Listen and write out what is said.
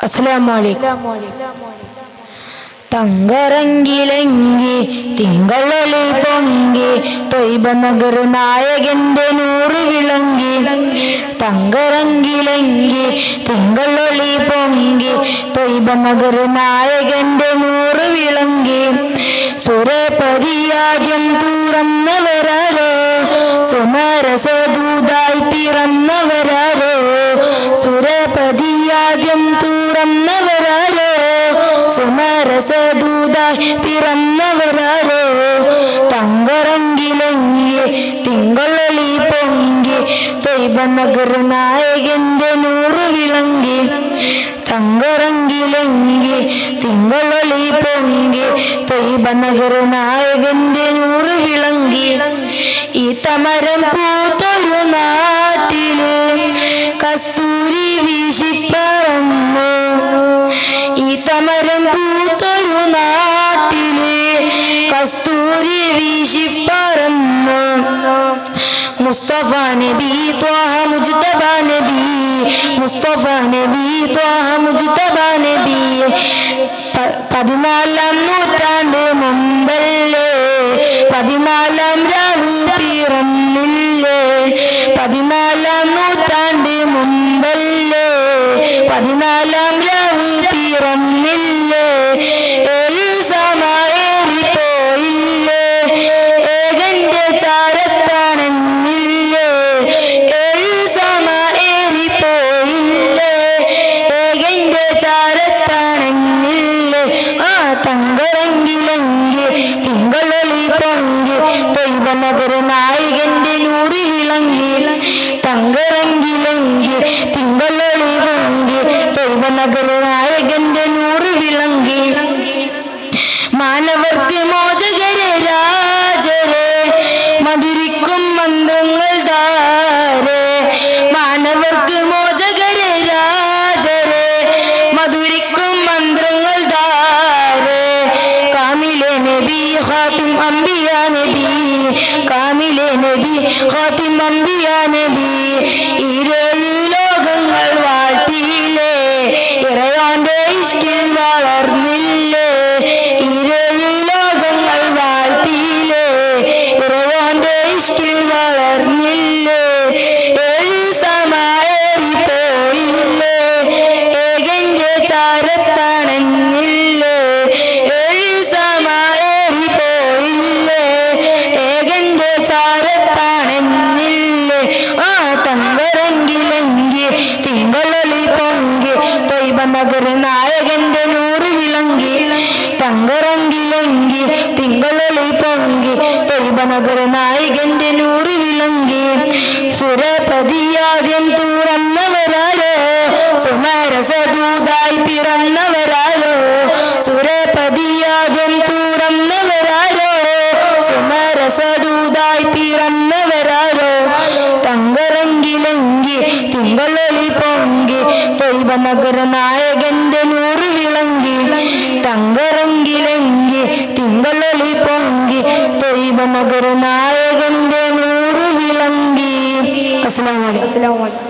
അസ്സലാമു അലൈക്കും. തങ്കറങ്കിലെങ്കി തിങ്കളൊളി പൊങ്കി ത്വയ്ബ നഗർ നായകന്റെ നൂറ് വിളങ്ങി. തങ്കറങ്കിലെങ്കി തിങ്കളൊളി പൊങ്കി ത്വയ്ബ നഗർ നായകന്റെ നൂറ് വിളങ്ങി. സുരപതിയാദ്യം തുറന്നവരാരോ സുമരസദൂതായി പിറന്നവരാരോ. സുരപതിയാദ്യം തുറന്നവരാരോ സുമരസദൂതായി പിറന്നവരാരോ. തങ്കറങ്കിലെങ്കി തിങ്കളൊളി പൊങ്കി ത്വയ്ബ നഗർ നായകന്റെ നൂറ് വിളങ്ങി. തങ്കറങ്കിലെങ്കി തിങ്കളൊളി പൊങ്കി ത്വയ്ബ നഗർ നായകന്റെ നൂറ് വിളങ്ങി. ഈ തമരം പൂത്തൊരു നാട്ടില് കസ്തൂരി വീശിപ്പറന്നു. ഈ തമരം പൂത്തൊരു നാട്ടില് കസ്തൂരി വീശിപ്പറന്നു. മുസ്തഫ നബി ത്വാഹ മുജ്തബ നബി, മുസ്തഫ നബി ത്വാഹ മുജ്തബ നബി. 14-ാം നൂറ്റാണ്ട് മുമ്പല്ലേ 14-ാം രാവ് പിറന്നില്ലേ. 14-ാം നൂറ്റാണ്ട് മുമ്പല്ലേ 14-ാം രാവ് പിറന്നില്ലേ. 7 സമയേറിപ്പോയില്ലേ ഏകന്റെ ചാരത്താണെന്നില്ലേ. 7 സമയേറിപ്പോയില്ലേ ഏകന്റെ ചാരത്താണെന്നില്ലേ. തങ്കറങ്കിലെങ്കി തിങ്കളൊളി പൊങ്കി ത്വയ്ബ നഗർ നായകന്റെ നൂറ് വിളങ്ങി. തങ്കറങ്കിലെങ്കി തിങ്കളൊളി പൊങ്കി ത്വയ്ബ നഗർ നായകന്റെ നൂറ് വിളങ്ങി. മാനവർക്ക് മോചകരെ രാജരെ മധുരിക്കും മന്ത്രങ്ങൾ താരേ. മാനവർക്ക് മോചകരെ രാജരെ മധുരിക്കും മന്ത്രങ്ങൾ താരേ. കാമിലെ നബി ഖാതിം അംബിയ നബി, കാമിലെ നബി ഖാതിം അംബിയ നബി. ഇരുൾ ലോകങ്ങൾ വാഴ്ത്തിയില്ലേ ഇറയോന്റെ ഇഷ്കിൽ വളർന്നില്ലേ. ഇരുൾ ലോകങ്ങൾ വാഴ്ത്തിയില്ലേ ഇറയോന്റെ ഇഷ്കിൽ വളർന്നില്ലേ. 7 സമയേറിപ്പോയില്ലേ ഏകന്റെ ചാരത്താണെന്നില്ലേ. 7 സമയേറിപ്പോയില്ലേ ഏകന്റെ ചാരത്താണെന്നില്ലേ. തങ്കറങ്കിലെങ്കി തിങ്കളൊളി പൊങ്കി ത്വയ്ബ നഗർ നായകന്റെ നൂറ് വിളങ്ങി. തങ്കറങ്കിലെങ്കി തിങ്കളൊളി പൊങ്കി ത്വയ്ബ നഗർ നായകന്റെ നൂറ് വിളങ്ങി. സുരപതിയാദ്യം തുറന്നവരാരോ സുമരസദൂതായി പിറന്നവരാരോ. സുരപതിയാദ്യം തുറന്നവരാരോ സുമരസദൂതായി പിറന്നവരാരോ. തങ്കറങ്കിലെങ്കി തിങ്കളൊളി പൊങ്കി ത്വയ്ബ നഗർ നായകന്റെ നൂറ് വിളങ്ങി. തങ്കറങ്കിലെങ്കി തിങ്കളൊളി പൊങ്കി ത്വയ്ബ നഗർ നായകന്റെ നൂറ് വിളങ്ങി. അസ്സലാമു അലൈക്കും.